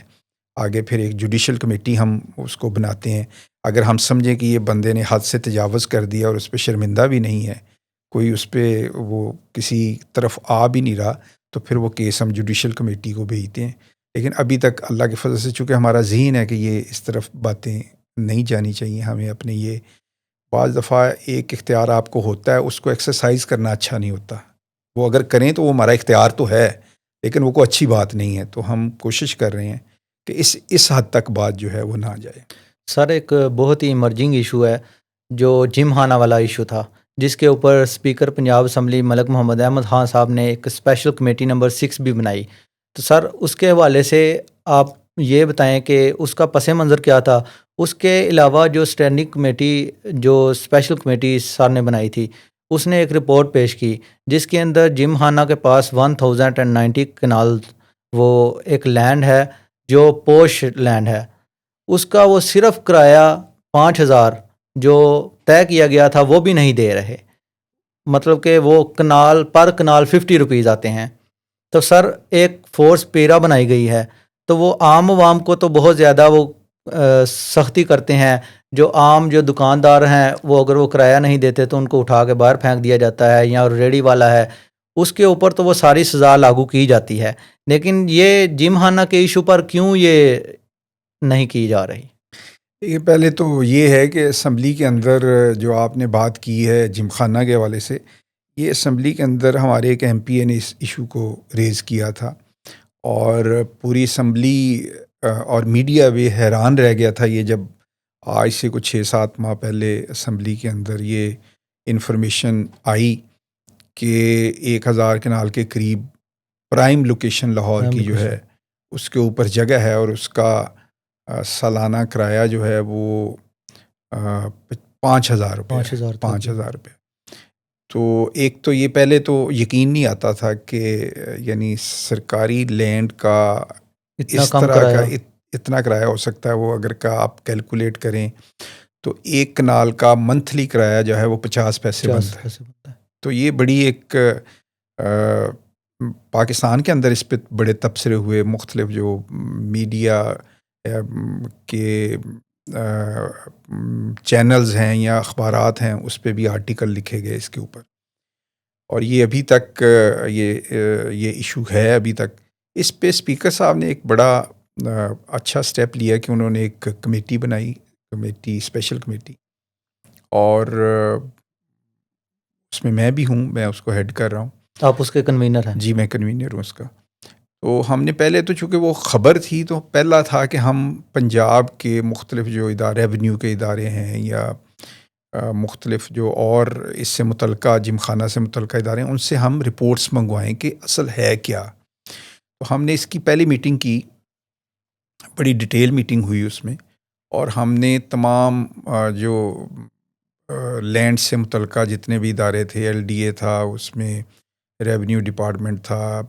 آگے پھر ایک جوڈیشل کمیٹی ہم اس کو بناتے ہیں. اگر ہم سمجھیں کہ یہ بندے نے حد سے تجاوز کر دیا اور اس پہ شرمندہ بھی نہیں ہے, کوئی اس پہ وہ کسی طرف آ بھی نہیں رہا, تو پھر وہ کیس ہم جوڈیشل کمیٹی کو بھیجتے ہیں. لیکن ابھی تک اللہ کے فضل سے چونکہ ہمارا ذہن ہے کہ یہ اس طرف باتیں نہیں جانی چاہیے, ہمیں اپنے یہ بعض دفعہ ایک اختیار آپ کو ہوتا ہے, اس کو ایکسرسائز کرنا اچھا نہیں ہوتا. وہ اگر کریں تو وہ ہمارا اختیار تو ہے, لیکن وہ کوئی اچھی بات نہیں ہے. تو ہم کوشش کر رہے ہیں کہ اس حد تک بات جو ہے وہ نہ جائے. سر ایک بہت ہی ایمرجنگ ایشو ہے جو جم خانہ والا ایشو تھا, جس کے اوپر اسپیکر پنجاب اسمبلی ملک محمد احمد خان صاحب نے ایک اسپیشل کمیٹی نمبر 6 بھی بنائی. تو سر اس کے حوالے سے آپ یہ بتائیں کہ اس کا پس منظر کیا تھا. اس کے علاوہ جو اسٹینڈنگ کمیٹی, جو اسپیشل کمیٹی سر نے بنائی تھی, اس نے ایک رپورٹ پیش کی جس کے اندر جم خانہ کے پاس 1090 کنال وہ ایک لینڈ ہے جو پوش لینڈ ہے. اس کا وہ صرف کرایہ 5000 جو طے کیا گیا تھا وہ بھی نہیں دے رہے, مطلب کہ وہ کنال پر کنال 50 روپیز آتے ہیں. تو سر ایک فورس پیرا بنائی گئی ہے, تو وہ عام عوام کو تو بہت زیادہ وہ سختی کرتے ہیں. جو عام جو دکاندار ہیں وہ اگر وہ کرایہ نہیں دیتے تو ان کو اٹھا کے باہر پھینک دیا جاتا ہے, یا ریڑی والا ہے اس کے اوپر تو وہ ساری سزا لاگو کی جاتی ہے. لیکن یہ جم خانہ کے ایشو پر کیوں یہ نہیں کی جا رہی؟ یہ پہلے تو یہ ہے کہ اسمبلی کے اندر جو آپ نے بات کی ہے جم خانہ کے حوالے سے, یہ اسمبلی کے اندر ہمارے ایک ایم پی اے نے اس ایشو کو ریز کیا تھا, اور پوری اسمبلی اور میڈیا بھی حیران رہ گیا تھا یہ جب آج سے کچھ 6-7 ماہ پہلے اسمبلی کے اندر یہ انفارمیشن آئی کہ 1000 کنال کے قریب پرائم لوکیشن لاہور کی جو ہے اس کے اوپر جگہ ہے, اور اس کا سالانہ کرایہ جو ہے وہ 5000 روپے. تو ایک تو یہ پہلے تو یقین نہیں آتا تھا کہ یعنی سرکاری لینڈ کا اس طرح کا اتنا کرایہ ہو سکتا ہے. وہ اگر کا آپ کیلکولیٹ کریں تو ایک کنال کا منتھلی کرایہ جو ہے وہ 50 پیسے بنتا ہے. تو یہ بڑی ایک پاکستان کے اندر اس پہ بڑے تبصرے ہوئے, مختلف جو میڈیا کے چینلز ہیں یا اخبارات ہیں اس پہ بھی آرٹیکل لکھے گئے اس کے اوپر, اور یہ ابھی تک یہ ایشو ہے. ابھی تک اس پہ اسپیکر صاحب نے ایک بڑا اچھا سٹیپ لیا کہ انہوں نے ایک کمیٹی بنائی, اسپیشل کمیٹی, اور اس میں میں بھی ہوں, میں اس کو ہیڈ کر رہا ہوں. آپ اس کے کنوینر ہیں؟ جی میں کنوینر ہوں اس کا. تو ہم نے پہلے تو چونکہ وہ خبر تھی تو پہلا تھا کہ ہم پنجاب کے مختلف جو ادارے ریونیو کے ادارے ہیں یا مختلف جو اور اس سے متعلقہ جم خانہ سے متعلقہ ادارے ہیں ان سے ہم رپورٹس منگوائیں کہ اصل ہے کیا. تو ہم نے اس کی پہلی میٹنگ کی, بڑی ڈیٹیل میٹنگ ہوئی اس میں, اور ہم نے تمام جو لینڈ سے متعلقہ جتنے بھی ادارے تھے, ایل ڈی اے تھا, اس میں ریونیو ڈپارٹمنٹ تھا,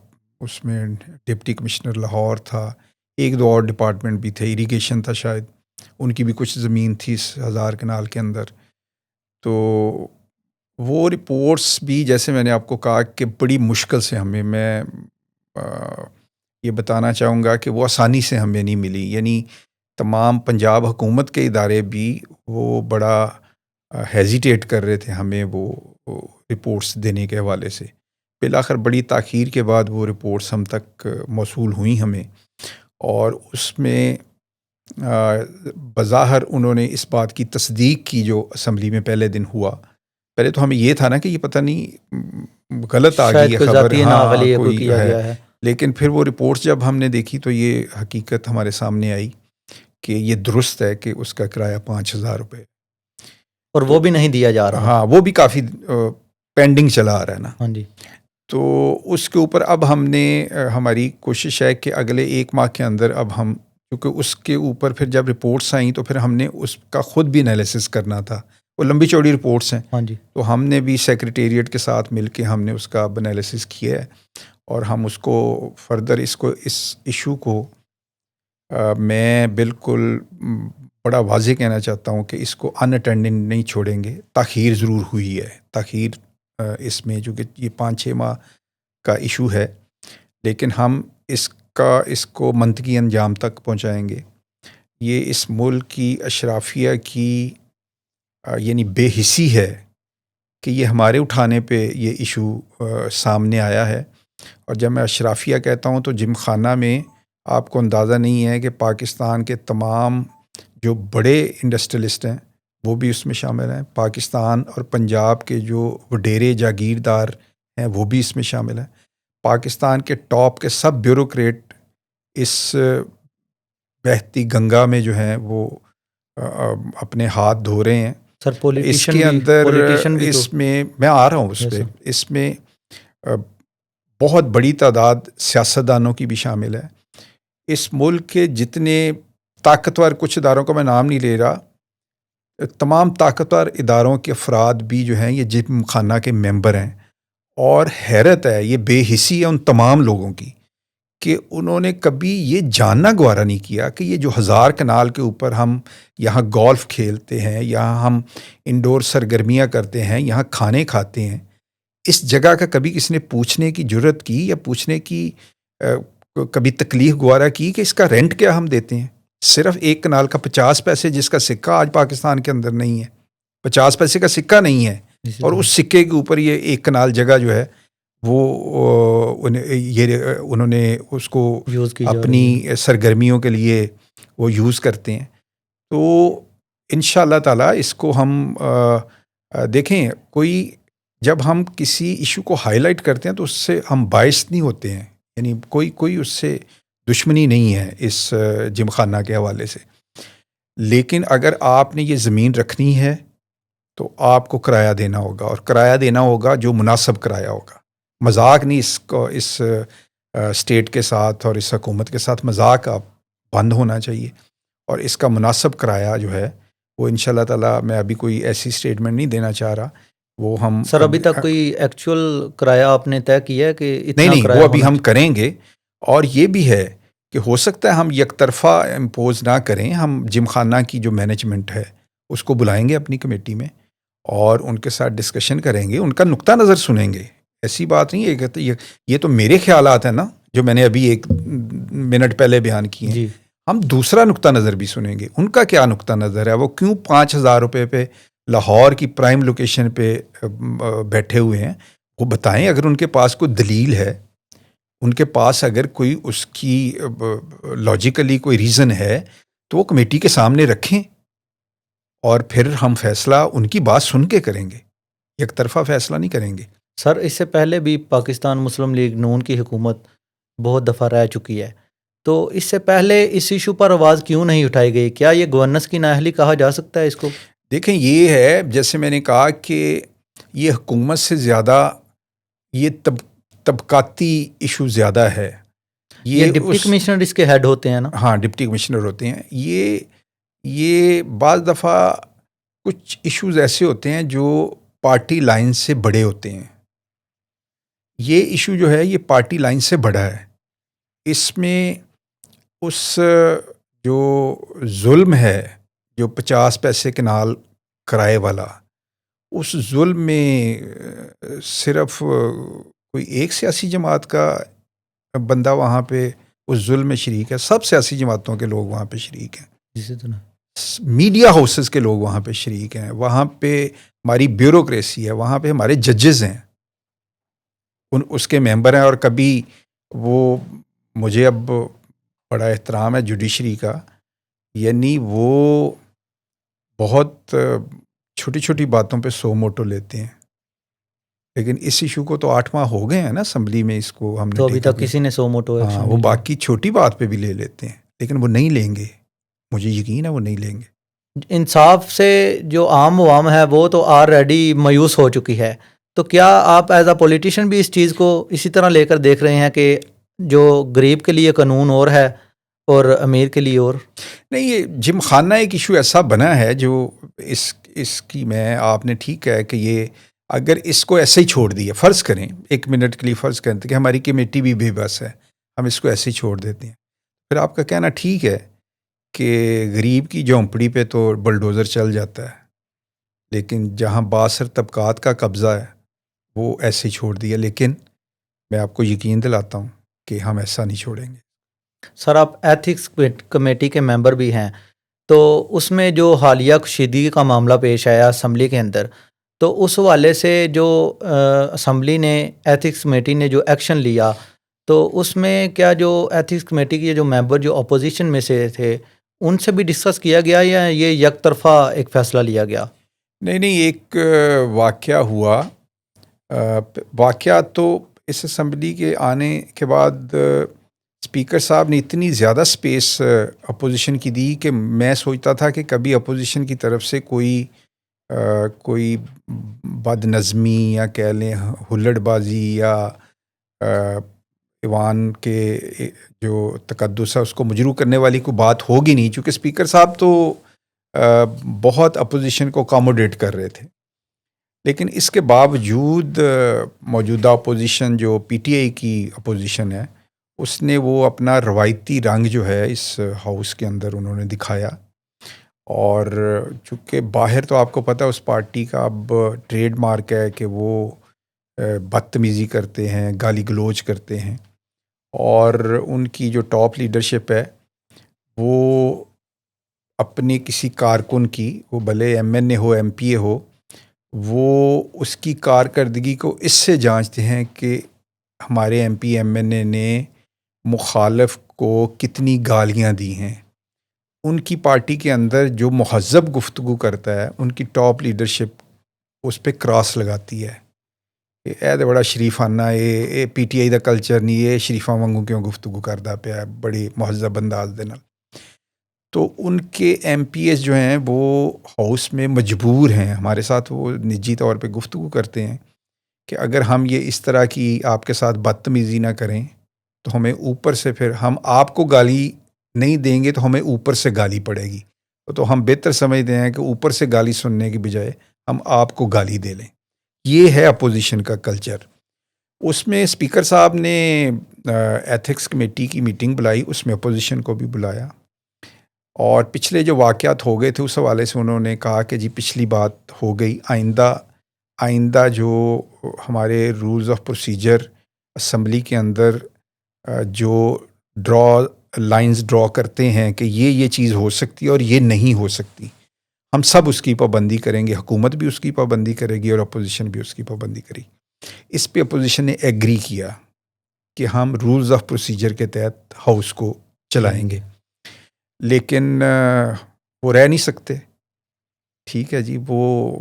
اس میں ڈپٹی کمشنر لاہور تھا، ایک دو اور ڈپارٹمنٹ بھی تھے، اریگیشن تھا شاید، ان کی بھی کچھ زمین تھی اس 1000 کنال کے اندر. تو وہ رپورٹس بھی جیسے میں نے آپ کو کہا کہ بڑی مشکل سے میں یہ بتانا چاہوں گا کہ وہ آسانی سے ہمیں نہیں ملی. یعنی تمام پنجاب حکومت کے ادارے بھی وہ بڑا ہیزیٹیٹ کر رہے تھے ہمیں وہ رپورٹس دینے کے حوالے سے. بالآخر بڑی تاخیر کے بعد وہ رپورٹس ہم تک موصول ہوئیں ہمیں، اور اس میں بظاہر انہوں نے اس بات کی تصدیق کی جو اسمبلی میں پہلے دن ہوا. پہلے تو ہمیں یہ تھا نا کہ یہ پتہ نہیں غلط آ گئی ہے کوئی خبر، ذاتی نااہلی کوئی کیا ہے. گیا ہے. لیکن پھر وہ رپورٹس جب ہم نے دیکھی تو یہ حقیقت ہمارے سامنے آئی کہ یہ درست ہے کہ اس کا کرایہ 5000 روپے، اور وہ بھی نہیں دیا جا رہا. ہاں وہ بھی کافی پینڈنگ چلا آ رہا ہے نا. ہاں جی. تو اس کے اوپر اب ہم نے ہماری کوشش ہے کہ اگلے 1 ماہ کے اندر اب ہم، کیونکہ اس کے اوپر پھر جب رپورٹس آئیں تو پھر ہم نے اس کا خود بھی انالیسس کرنا تھا. وہ لمبی چوڑی رپورٹس ہیں. ہاں جی. تو ہم نے بھی سیکریٹریٹ کے ساتھ مل کے ہم نے اس کا انالیسس کیا ہے، اور ہم اس کو فردر اس ایشو کو میں بالکل بڑا واضح کہنا چاہتا ہوں کہ اس کو ان اٹینڈنگ نہیں چھوڑیں گے. تاخیر ضرور ہوئی ہے، تاخیر اس میں چونکہ یہ 5-6 ماہ کا ایشو ہے، لیکن ہم اس کو منطقی انجام تک پہنچائیں گے. یہ اس ملک کی اشرافیہ کی یعنی بے حسی ہے کہ یہ ہمارے اٹھانے پہ یہ ایشو سامنے آیا ہے. اور جب میں اشرافیہ کہتا ہوں تو جم خانہ میں آپ کو اندازہ نہیں ہے کہ پاکستان کے تمام جو بڑے انڈسٹریلسٹ ہیں وہ بھی اس میں شامل ہیں. پاکستان اور پنجاب کے جو وڈیرے جاگیردار ہیں وہ بھی اس میں شامل ہیں. پاکستان کے ٹاپ کے سب بیوروکریٹ اس بہتی گنگا میں جو ہیں وہ اپنے ہاتھ دھو رہے ہیں. سر اس کے اندر بھی اس میں میں آ رہا ہوں اس پہ، اس میں بہت بڑی تعداد سیاستدانوں کی بھی شامل ہے. اس ملک کے جتنے طاقتور، کچھ اداروں کا میں نام نہیں لے رہا، تمام طاقتور اداروں کے افراد بھی جو ہیں یہ جم خانہ کے ممبر ہیں. اور حیرت ہے، یہ بے حسی ہے ان تمام لوگوں کی کہ انہوں نے کبھی یہ جاننا گوارا نہیں کیا کہ یہ جو 1000 کنال کے اوپر ہم یہاں گولف کھیلتے ہیں، یہاں ہم انڈور سرگرمیاں کرتے ہیں، یہاں کھانے کھاتے ہیں، اس جگہ کا کبھی کسی نے پوچھنے کی جرت کی یا پوچھنے کی کبھی تکلیف گوارا کی کہ اس کا رینٹ کیا ہم دیتے ہیں؟ صرف 1 کنال کا 50 پیسے، جس کا سکہ آج پاکستان کے اندر نہیں ہے، 50 پیسے کا سکہ نہیں ہے، اور اس سکے کے اوپر یہ 1 کنال جگہ جو ہے وہ انہوں نے اس کو اپنی سرگرمیوں کے لیے وہ یوز کرتے ہیں. تو انشاءاللہ تعالی اس کو ہم دیکھیں، کوئی جب ہم کسی ایشو کو ہائی لائٹ کرتے ہیں تو اس سے ہم باعث نہیں ہوتے ہیں، یعنی کوئی اس سے دشمنی نہیں ہے اس جم خانہ کے حوالے سے. لیکن اگر آپ نے یہ زمین رکھنی ہے تو آپ کو کرایہ دینا ہوگا، اور کرایہ دینا ہوگا جو مناسب کرایہ ہوگا. مذاق نہیں، اس اسٹیٹ کے ساتھ اور اس حکومت کے ساتھ مذاق آپ بند ہونا چاہیے، اور اس کا مناسب کرایہ جو ہے وہ انشاءاللہ تعالی، میں ابھی کوئی ایسی اسٹیٹمنٹ نہیں دینا چاہ رہا. وہ ہم سر ابھی تک کوئی ایکچوئل کرایہ آپ نے طے کیا ہے کہ اتنا نہیں، وہ ابھی ہم کریں گے. اور یہ بھی ہے کہ ہو سکتا ہے ہم یک طرفہ امپوز نہ کریں، ہم جم خانہ کی جو مینجمنٹ ہے اس کو بلائیں گے اپنی کمیٹی میں اور ان کے ساتھ ڈسکشن کریں گے، ان کا نقطہ نظر سنیں گے. ایسی بات نہیں ہے کہ یہ تو میرے خیالات ہیں نا جو میں نے ابھی 1 منٹ پہلے بیان کیے ہیں. ہم دوسرا نقطہ نظر بھی سنیں گے، ان کا کیا نقطہ نظر ہے، وہ کیوں 5000 روپے پہ لاہور کی پرائم لوکیشن پہ بیٹھے ہوئے ہیں. وہ بتائیں، اگر ان کے پاس کوئی دلیل ہے، ان کے پاس اگر کوئی اس کی لاجیکلی کوئی ریزن ہے تو وہ کمیٹی کے سامنے رکھیں، اور پھر ہم فیصلہ ان کی بات سن کے کریں گے، یک طرفہ فیصلہ نہیں کریں گے. سر اس سے پہلے بھی پاکستان مسلم لیگ نون کی حکومت بہت دفعہ رہ چکی ہے، تو اس سے پہلے اس ایشو پر آواز کیوں نہیں اٹھائی گئی؟ کیا یہ گورننس کی نااہلی کہا جا سکتا ہے اس کو؟ دیکھیں، یہ ہے جیسے میں نے کہا کہ یہ حکومت سے زیادہ یہ طبقاتی ایشو زیادہ ہے. یہ ڈپٹی کمشنر اس کے ہیڈ ہوتے ہیں نا؟ ہاں، ڈپٹی کمشنر ہوتے ہیں. یہ بعض دفعہ کچھ ایشوز ایسے ہوتے ہیں جو پارٹی لائن سے بڑے ہوتے ہیں. یہ ایشو جو ہے یہ پارٹی لائن سے بڑا ہے. اس میں اس جو ظلم ہے جو 50 پیسے کنال کرائے والا, اس ظلم میں صرف کوئی ایک سیاسی جماعت کا بندہ وہاں پہ اس ظلم میں شریک ہے. سب سیاسی جماعتوں کے لوگ وہاں پہ شریک ہیں, جسے تو میڈیا ہاؤسز کے لوگ وہاں پہ شریک ہیں, وہاں پہ ہماری بیوروکریسی ہے, وہاں پہ ہمارے ججز ہیں, اس کے ممبر ہیں. اور کبھی وہ مجھے اب بڑا احترام ہے جوڈیشری کا, یعنی وہ بہت چھوٹی چھوٹی باتوں پہ سو موٹو لیتے ہیں, لیکن اس ایشو کو تو 8 ماہ ہو گئے ہیں نا اسمبلی میں, اس کو ہم نے تو ابھی تک کسی نے سو موٹو ہاں, ایکشن وہ باقی چھوٹی بات پہ بھی لے لیتے ہیں, لیکن وہ نہیں لیں گے, مجھے یقین ہے وہ نہیں لیں گے. انصاف سے جو عام عوام ہے وہ تو آلریڈی مایوس ہو چکی ہے. تو کیا آپ ایز اے پولیٹیشین بھی اس چیز کو اسی طرح لے کر دیکھ رہے ہیں کہ جو غریب کے لیے قانون اور ہے اور امیر کے لیے اور؟ نہیں, یہ جم خانہ ایک ایشو ایسا بنا ہے جو اس کی میں آپ نے ٹھیک ہے کہ یہ اگر اس کو ایسے ہی چھوڑ دیا, فرض کریں 1 منٹ کے لیے فرض کریں کہ ہماری کمیٹی بھی بے بس ہے, ہم اس کو ایسے ہی چھوڑ دیتے ہیں, پھر آپ کا کہنا ٹھیک ہے کہ غریب کی جھونپڑی پہ تو بلڈوزر چل جاتا ہے, لیکن جہاں بااثر طبقات کا قبضہ ہے وہ ایسے ہی چھوڑ دیا. لیکن میں آپ کو یقین دلاتا ہوں کہ ہم ایسا نہیں چھوڑیں گے. سر آپ ایتھکس کمیٹی کے ممبر بھی ہیں, تو اس میں جو حالیہ کشیدگی کا معاملہ پیش آیا اسمبلی کے اندر, تو اس حوالے سے جو اسمبلی نے ایتھکس کمیٹی نے جو ایکشن لیا, تو اس میں کیا جو ایتھکس کمیٹی کے جو ممبر جو اپوزیشن میں سے تھے ان سے بھی ڈسکس کیا گیا یا یہ یک طرفہ ایک فیصلہ لیا گیا؟ نہیں, ایک واقعہ ہوا. واقعہ تو اس اسمبلی کے آنے کے بعد اسپیکر صاحب نے اتنی زیادہ سپیس اپوزیشن کی دی کہ میں سوچتا تھا کہ کبھی اپوزیشن کی طرف سے کوئی بد نظمی یا کہہ لیں ہلڑ بازی یا ایوان کے جو تقدس ہے اس کو مجروح کرنے والی کوئی بات ہوگی نہیں, چونکہ اسپیکر صاحب تو بہت اپوزیشن کو اکاموڈیٹ کر رہے تھے. لیکن اس کے باوجود موجودہ اپوزیشن جو پی ٹی آئی کی اپوزیشن ہے, اس نے وہ اپنا روایتی رنگ جو ہے اس ہاؤس کے اندر انہوں نے دکھایا. اور چونکہ باہر تو آپ کو پتہ ہے اس پارٹی کا اب ٹریڈ مارک ہے کہ وہ بدتمیزی کرتے ہیں, گالی گلوچ کرتے ہیں, اور ان کی جو ٹاپ لیڈرشپ ہے وہ اپنی کسی کارکن کی, وہ بھلے ایم این اے ہو ایم پی اے ہو, وہ اس کی کارکردگی کو اس سے جانچتے ہیں کہ ہمارے ایم پی ایم این اے نے مخالف کو کتنی گالیاں دی ہیں. ان کی پارٹی کے اندر جو مہذب گفتگو کرتا ہے ان کی ٹاپ لیڈرشپ اس پہ کراس لگاتی ہے, اے تو بڑا شریفانہ اے P T I the culture نہیں, یہ شریفاں وانگوں کیوں گفتگو کردا پیا ہے بڑی مہذب انداز دے نال. تو ان کے ایم پی ایس جو ہیں وہ ہاؤس میں مجبور ہیں, ہمارے ساتھ وہ نجی طور پہ گفتگو کرتے ہیں کہ اگر ہم یہ اس طرح کی آپ کے ساتھ بدتمیزی نہ کریں تو ہمیں اوپر سے, پھر ہم آپ کو گالی نہیں دیں گے تو ہمیں اوپر سے گالی پڑے گی, تو ہم بہتر سمجھتے ہیں کہ اوپر سے گالی سننے کی بجائے ہم آپ کو گالی دے لیں. یہ ہے اپوزیشن کا کلچر. اس میں اسپیکر صاحب نے ایتھکس کمیٹی کی میٹنگ بلائی, اس میں اپوزیشن کو بھی بلایا, اور پچھلے جو واقعات ہو گئے تھے اس حوالے سے انہوں نے کہا کہ جی پچھلی بات ہو گئی, آئندہ جو ہمارے رولز آف پروسیجر اسمبلی کے اندر جو لائنز ڈرا کرتے ہیں کہ یہ چیز ہو سکتی ہے اور یہ نہیں ہو سکتی, ہم سب اس کی پابندی کریں گے, حکومت بھی اس کی پابندی کرے گی اور اپوزیشن بھی اس کی پابندی کرے گی. اس پہ اپوزیشن نے ایگری کیا کہ ہم رولز آف پروسیجر کے تحت ہاؤس کو چلائیں گے, لیکن وہ رہ نہیں سکتے. ٹھیک ہے جی, وہ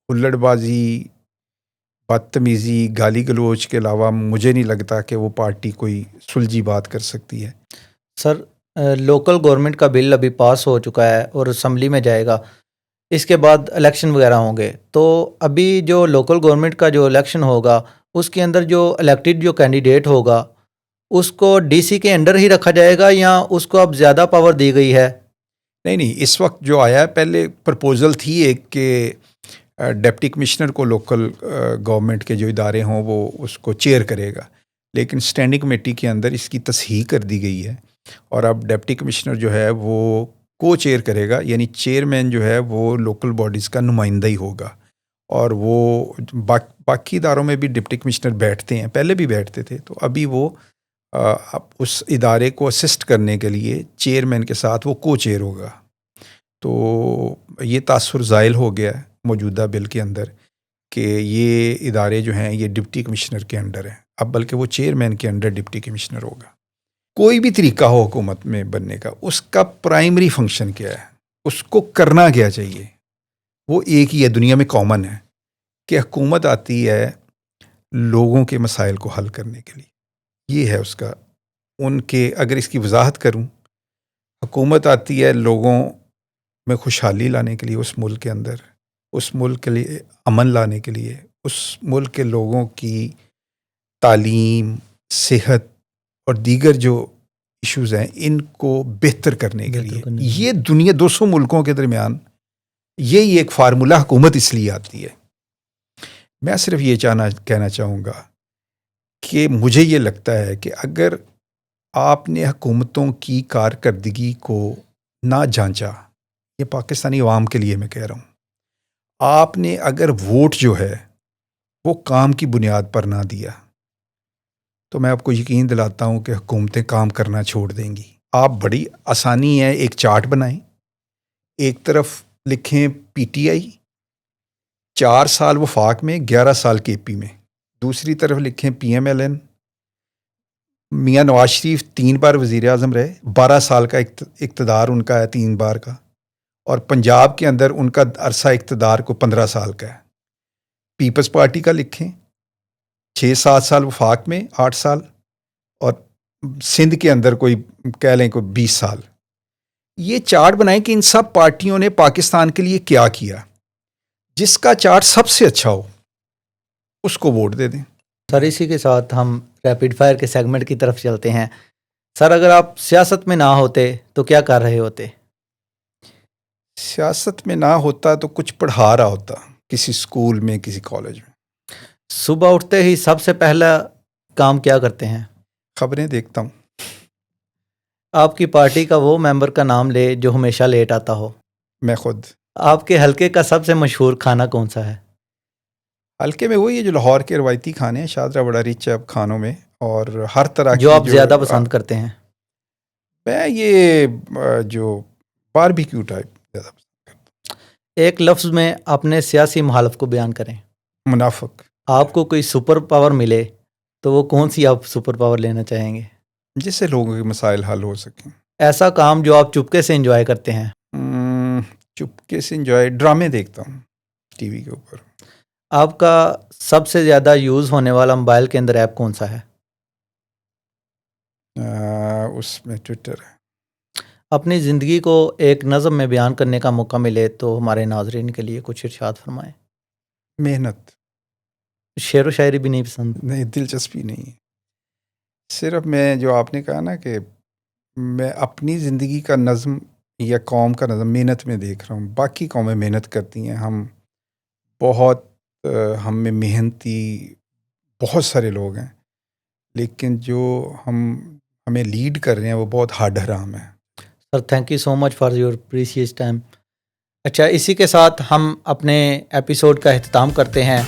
ہلڑ بازی, بدتمیزی, گالی گلوچ کے علاوہ مجھے نہیں لگتا کہ وہ پارٹی کوئی سلجھی بات کر سکتی ہے. سر لوکل گورنمنٹ کا بل ابھی پاس ہو چکا ہے اور اسمبلی میں جائے گا, اس کے بعد الیکشن وغیرہ ہوں گے, تو ابھی جو لوکل گورنمنٹ کا جو الیکشن ہوگا اس کے اندر جو الیکٹڈ جو کینڈیڈیٹ ہوگا اس کو ڈی سی کے انڈر ہی رکھا جائے گا یا اس کو اب زیادہ پاور دی گئی ہے؟ نہیں, اس وقت جو آیا ہے, پہلے پرپوزل تھی ایک کہ ڈپٹی کمشنر کو لوکل گورنمنٹ کے جو ادارے ہوں وہ اس کو چیئر کرے گا، لیکن اسٹینڈنگ کمیٹی کے اندر اس کی تصحیح کر دی گئی ہے، اور اب ڈپٹی کمشنر جو ہے وہ کو چیئر کرے گا، یعنی چیئرمین جو ہے وہ لوکل باڈیز کا نمائندہ ہی ہوگا، اور وہ باقی اداروں میں بھی ڈپٹی کمشنر بیٹھتے ہیں، پہلے بھی بیٹھتے تھے، تو ابھی وہ اس ادارے کو اسسٹ کرنے کے لیے چیئرمین کے ساتھ وہ کو چیئر ہوگا۔ تو یہ تاثر زائل ہو گیا ہے موجودہ بل کے اندر کہ یہ ادارے جو ہیں یہ ڈپٹی کمشنر کے انڈر ہیں، اب بلکہ وہ چیئرمین کے انڈر ڈپٹی کمشنر ہوگا۔ کوئی بھی طریقہ ہو حکومت میں بننے کا، اس کا پرائمری فنکشن کیا ہے، اس کو کرنا کیا چاہیے، وہ ایک ہی ہے، دنیا میں کامن ہے کہ حکومت آتی ہے لوگوں کے مسائل کو حل کرنے کے لیے، یہ ہے اس کا ان کے، اگر اس کی وضاحت کروں، حکومت آتی ہے لوگوں میں خوشحالی لانے کے لیے، اس ملک کے اندر، اس ملک کے لیے امن لانے کے لیے، اس ملک کے لوگوں کی تعلیم، صحت اور دیگر جو ایشوز ہیں ان کو بہتر کرنے کے لیے۔ یہ دنیا 200 ملکوں کے درمیان یہی ایک فارمولہ حکومت اس لیے آتی ہے۔ میں صرف یہ کہنا چاہوں گا کہ مجھے یہ لگتا ہے کہ اگر آپ نے حکومتوں کی کارکردگی کو نہ جانچا، یہ پاکستانی عوام کے لیے میں کہہ رہا ہوں، آپ نے اگر ووٹ جو ہے وہ کام کی بنیاد پر نہ دیا تو میں آپ کو یقین دلاتا ہوں کہ حکومتیں کام کرنا چھوڑ دیں گی۔ آپ بڑی آسانی ہے، ایک چارٹ بنائیں، ایک طرف لکھیں پی ٹی آئی 4 سال وفاق میں، 11 سال کے پی میں، دوسری طرف لکھیں P M L N, Mian Nawaz Sharif 3 بار وزیر اعظم رہے، 12 سال کا اقتدار ان کا ہے 3 بار کا، اور پنجاب کے اندر ان کا عرصہ اقتدار کو 15 سال کا ہے۔ پیپلز پارٹی کا لکھیں 6-7 سال وفاق میں، 8 سال، اور سندھ کے اندر کوئی کہہ لیں کوئی 20 سال۔ یہ چارٹ بنائیں کہ ان سب پارٹیوں نے پاکستان کے لیے کیا کیا، جس کا چارٹ سب سے اچھا ہو اس کو ووٹ دے دیں۔ سر اسی کے ساتھ ہم ریپڈ فائر کے سیگمنٹ کی طرف چلتے ہیں۔ سر اگر آپ سیاست میں نہ ہوتے تو کیا کر رہے ہوتے؟ سیاست میں نہ ہوتا تو کچھ پڑھا رہا ہوتا، کسی اسکول میں، کسی کالج میں۔ صبح اٹھتے ہی سب سے پہلا کام کیا کرتے ہیں؟ خبریں دیکھتا ہوں۔ آپ کی پارٹی کا وہ ممبر کا نام لے جو ہمیشہ لیٹ آتا ہو۔ میں خود۔ آپ کے حلقے کا سب سے مشہور کھانا کون سا ہے؟ حلقے میں وہی ہے جو لاہور کے روایتی کھانے ہیں، شادرہ بڑا رچ ہے اب کھانوں میں، اور ہر طرح جو آپ زیادہ پسند کرتے ہیں؟ میں یہ جو باربیکیو ٹائپ زیادہ پسند کرتا ہوں۔ ایک لفظ میں اپنے سیاسی مخالف کو بیان کریں۔ منافق۔ آپ کو کوئی سپر پاور ملے تو وہ کون سی آپ سپر پاور لینا چاہیں گے؟ جس سے لوگوں کے مسائل حل ہو سکیں۔ ایسا کام جو آپ چپکے سے انجوائے کرتے ہیں؟ چپکے سے انجوائے، ڈرامے دیکھتا ہوں ٹی وی کے اوپر۔ آپ کا سب سے زیادہ یوز ہونے والا موبائل کے اندر ایپ کون سا ہے؟ اس میں ٹویٹر ہے۔ اپنی زندگی کو ایک نظم میں بیان کرنے کا موقع ملے تو ہمارے ناظرین کے لیے کچھ ارشاد فرمائیں۔ محنت۔ شعر و شاعری بھی نہیں پسند؟ نہیں، دلچسپی نہیں ہے۔ صرف میں جو آپ نے کہا نا کہ میں اپنی زندگی کا نظم یا قوم کا نظم محنت میں دیکھ رہا ہوں۔ باقی قومیں محنت کرتی ہیں، ہم میں محنتی بہت سارے لوگ ہیں، لیکن جو ہمیں لیڈ کر رہے ہیں وہ بہت ہارڈ حرام ہیں۔ Sir thank you so much for your precious time. اچھا، اسی کے ساتھ ہم اپنے ایپیسوڈ کا اختتام کرتے ہیں۔